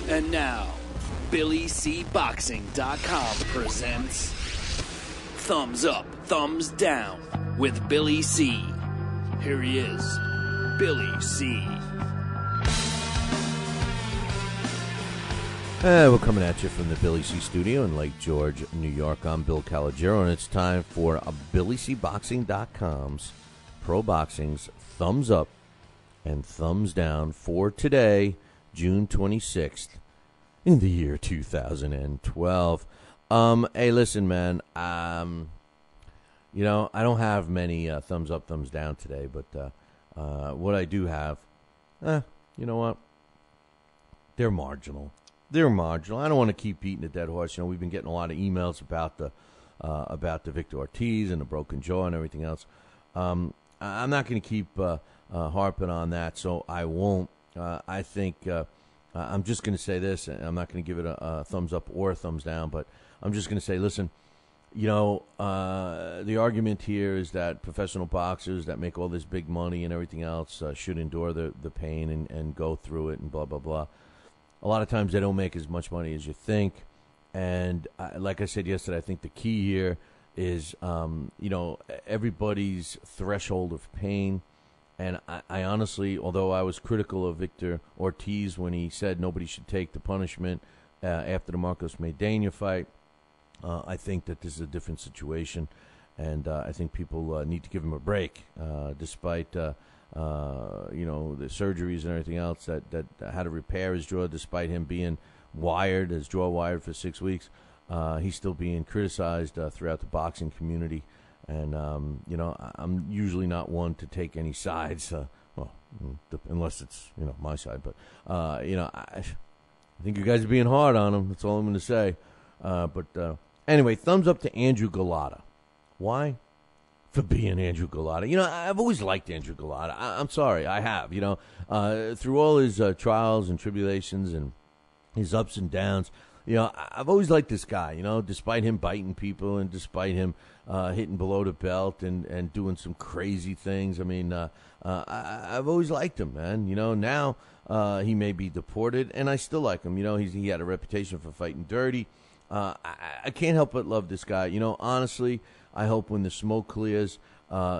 And now, BillyCBoxing.com presents Thumbs Up, Thumbs Down with Billy C. Here he is, Billy C. We're coming at you from the Billy C studio in Lake George, New York. I'm Bill Calogero, and it's time for BillyCBoxing.com's Pro Boxing's Thumbs Up and Thumbs Down for today, June 26th, in the year 2012. Hey, listen, man. You know, I don't have many thumbs up, thumbs down today, but what I do have, you know what? They're marginal. They're marginal. I don't want to keep beating a dead horse. You know, we've been getting a lot of emails about the Victor Ortiz and the broken jaw and everything else. I'm not going to keep harping on that, so I won't. I think I'm just going to say this. I'm not going to give it a thumbs up or a thumbs down, but I'm just going to say, listen, you know, the argument here is that professional boxers that make all this big money and everything else should endure the pain and go through it and blah, blah, blah. A lot of times they don't make as much money as you think. And like I said yesterday, I think the key here is, you know, everybody's threshold of pain. And I honestly, although I was critical of Victor Ortiz when he said nobody should take the punishment after the Marcos Maidana fight, I think that this is a different situation. And I think people need to give him a break, despite you know, the surgeries and everything else that had to repair his jaw, despite him being wired, his jaw wired for 6 weeks. He's still being criticized throughout the boxing community. And, you know, I'm usually not one to take any sides, well, unless it's, you know, my side. But, you know, I think you guys are being hard on him. That's all I'm going to say. But anyway, thumbs up to Andrew Golota. Why? For being Andrew Golota. You know, I've always liked Andrew Golota. I'm sorry, I have. You know, through all his trials and tribulations and his ups and downs, you know, I've always liked this guy, you know, despite him biting people and despite him hitting below the belt and doing some crazy things. I mean, I've always liked him, man. You know, now he may be deported, and I still like him. You know, he had a reputation for fighting dirty. I can't help but love this guy. You know, honestly, I hope when the smoke clears,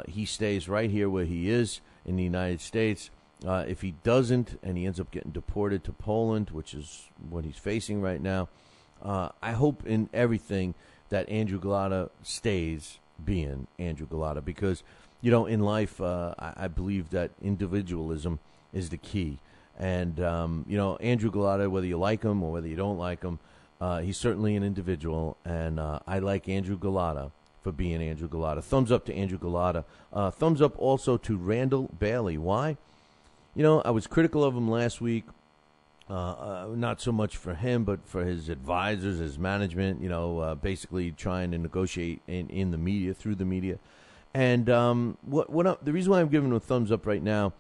he stays right here where he is in the United States. If he doesn't and he ends up getting deported to Poland, which is what he's facing right now, I hope in everything that Andrew Golota stays being Andrew Golota because, you know, in life, I believe that individualism is the key. And, you know, Andrew Golota, whether you like him or whether you don't like him, he's certainly an individual, and I like Andrew Golota for being Andrew Golota. Thumbs up to Andrew Golota. Thumbs up also to Randall Bailey. Why? You know, I was critical of him last week, not so much for him, but for his advisors, his management, you know, basically trying to negotiate in the media, through the media. And the reason why I'm giving him a thumbs up right now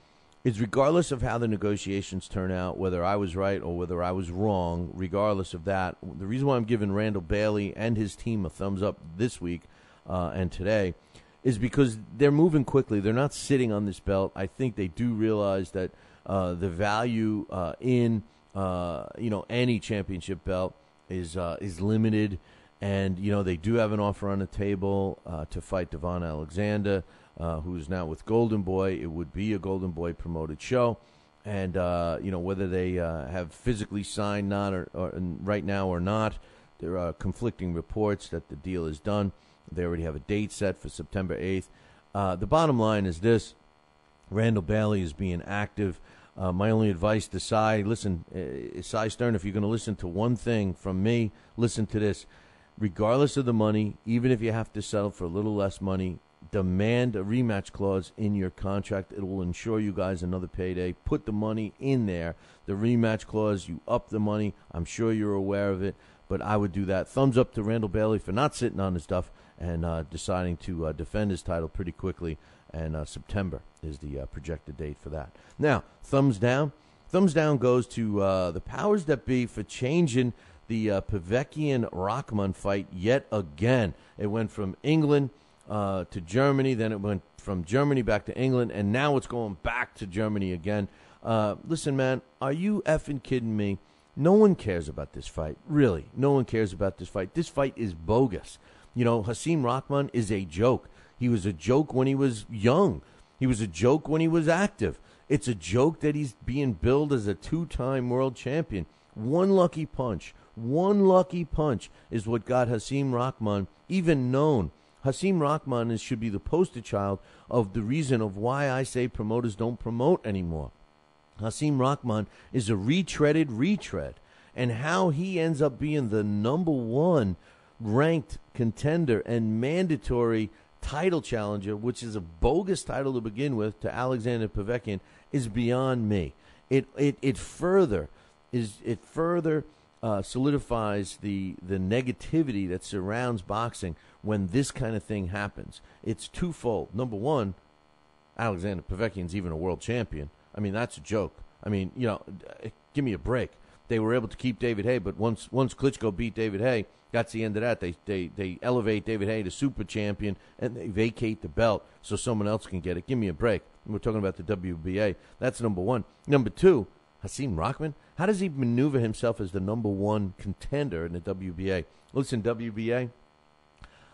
is regardless of how the negotiations turn out, whether I was right or whether I was wrong, regardless of that, the reason why I'm giving Randall Bailey and his team a thumbs up this week and today is because they're moving quickly. They're not sitting on this belt. I think they do realize that the value in you know, any championship belt is limited, and you know they do have an offer on the table to fight Devon Alexander, who's now with Golden Boy. It would be a Golden Boy promoted show, and you know whether they have physically signed not or right now or not. There are conflicting reports that the deal is done. They already have a date set for September 8th. The bottom line is this. Randall Bailey is being active. My only advice to Cy, listen, Cy Stern, if you're going to listen to one thing from me, listen to this. Regardless of the money, even if you have to settle for a little less money, demand a rematch clause in your contract. It will ensure you guys another payday. Put the money in there. The rematch clause, you up the money. I'm sure you're aware of it, but I would do that. Thumbs up to Randall Bailey for not sitting on his stuff and deciding to defend his title pretty quickly. And September is the projected date for that. Now, thumbs down. Thumbs down goes to the powers that be for changing the Povetkian-Rockman fight yet again. It went from England to Germany, then it went from Germany back to England, and now it's going back to Germany again. Listen, man, are you effing kidding me No one cares about this fight. Really, no one cares about this fight. This fight is bogus. Hasim Rahman is a joke. He was a joke when he was young. He was a joke when he was active. It's a joke that he's being billed as a 2-time world champion. One lucky punch is what got Hasim Rahman even known. Hasim Rahman should be the poster child of the reason of why I say promoters don't promote anymore. Hasim Rahman is a retreaded retread. And how he ends up being the number 1 ranked contender and mandatory title challenger, which is a bogus title to begin with, to Alexander Povetkin, is beyond me. It further solidifies the negativity that surrounds boxing when this kind of thing happens. It's twofold. Number one, Alexander Povetkin's even a world champion. I mean, that's a joke. I mean, give me a break. They were able to keep David Haye, but once Klitschko beat David Haye, that's the end of that. They elevate David Haye to super champion, and they vacate the belt so someone else can get it. Give me a break. We're talking about the WBA. That's number one. Number two, Hasim Rahman, how does he maneuver himself as the number 1 contender in the WBA? Listen, WBA,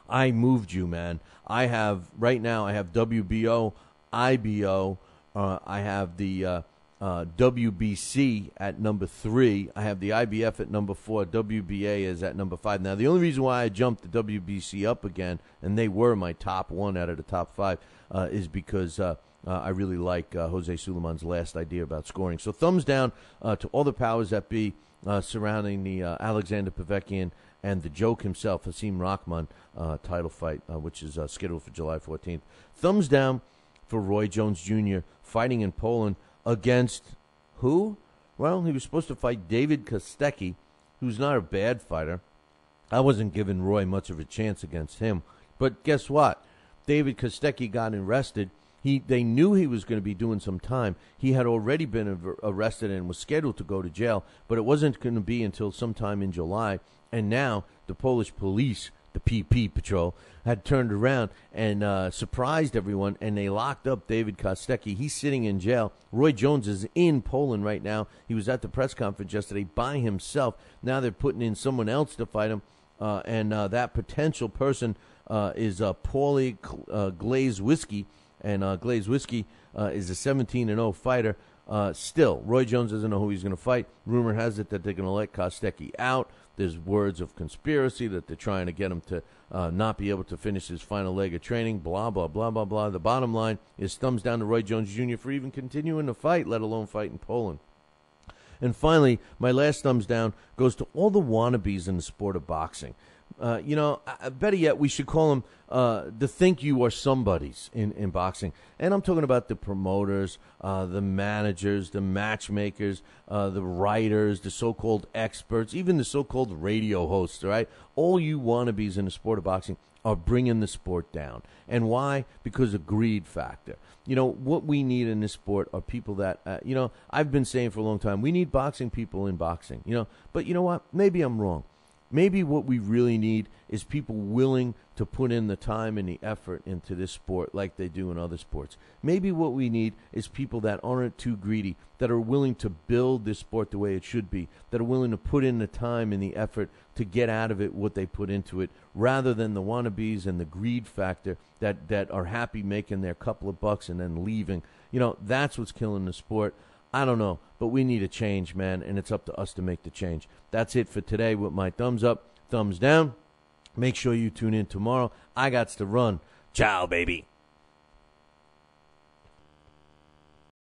I moved you, man. Right now I have WBO, IBO, I have the WBC at number 3. I have the IBF at number 4. WBA is at number 5. Now, the only reason why I jumped the WBC up again, and they were my top 1 out of the top 5, is because I really like Jose Suleiman's last idea about scoring. So thumbs down to all the powers that be surrounding the Alexander Povetkin and the joke himself, Hasim Rahman, title fight, which is scheduled for July 14th. Thumbs down for Roy Jones Jr. fighting in Poland against who? Well, he was supposed to fight David Kostecki, who's not a bad fighter. I wasn't giving Roy much of a chance against him. But guess what? David Kostecki got arrested. They knew he was going to be doing some time. He had already been arrested and was scheduled to go to jail, but it wasn't going to be until sometime in July. And now the Polish police, the PP patrol, had turned around and surprised everyone, and they locked up David Kostecki. He's sitting in jail. Roy Jones is in Poland right now. He was at the press conference yesterday by himself. Now they're putting in someone else to fight him, and that potential person is Paulie Glazewski. And Glazewski is a 17-0 fighter. Still, Roy Jones doesn't know who he's going to fight. Rumor has it that they're going to let Kostecki out. There's words of conspiracy that they're trying to get him to not be able to finish his final leg of training, blah, blah, blah, blah, blah. The bottom line is thumbs down to Roy Jones Jr. for even continuing to fight, let alone fight in Poland. And finally, my last thumbs down goes to all the wannabes in the sport of boxing. Better yet, we should call them the think you are somebodies in boxing. And I'm talking about the promoters, the managers, the matchmakers, the writers, the so-called experts, even the so-called radio hosts, all right? All you wannabes in the sport of boxing are bringing the sport down. And why? Because of greed factor. What we need in this sport are people that, I've been saying for a long time, we need boxing people in boxing, But you know what? Maybe I'm wrong. Maybe what we really need is people willing to put in the time and the effort into this sport like they do in other sports. Maybe what we need is people that aren't too greedy, that are willing to build this sport the way it should be, that are willing to put in the time and the effort to get out of it what they put into it, rather than the wannabes and the greed factor that are happy making their couple of bucks and then leaving. That's what's killing the sport. I don't know, but we need a change, man, and it's up to us to make the change. That's it for today with my thumbs up, thumbs down. Make sure you tune in tomorrow. I gots to run. Ciao, baby.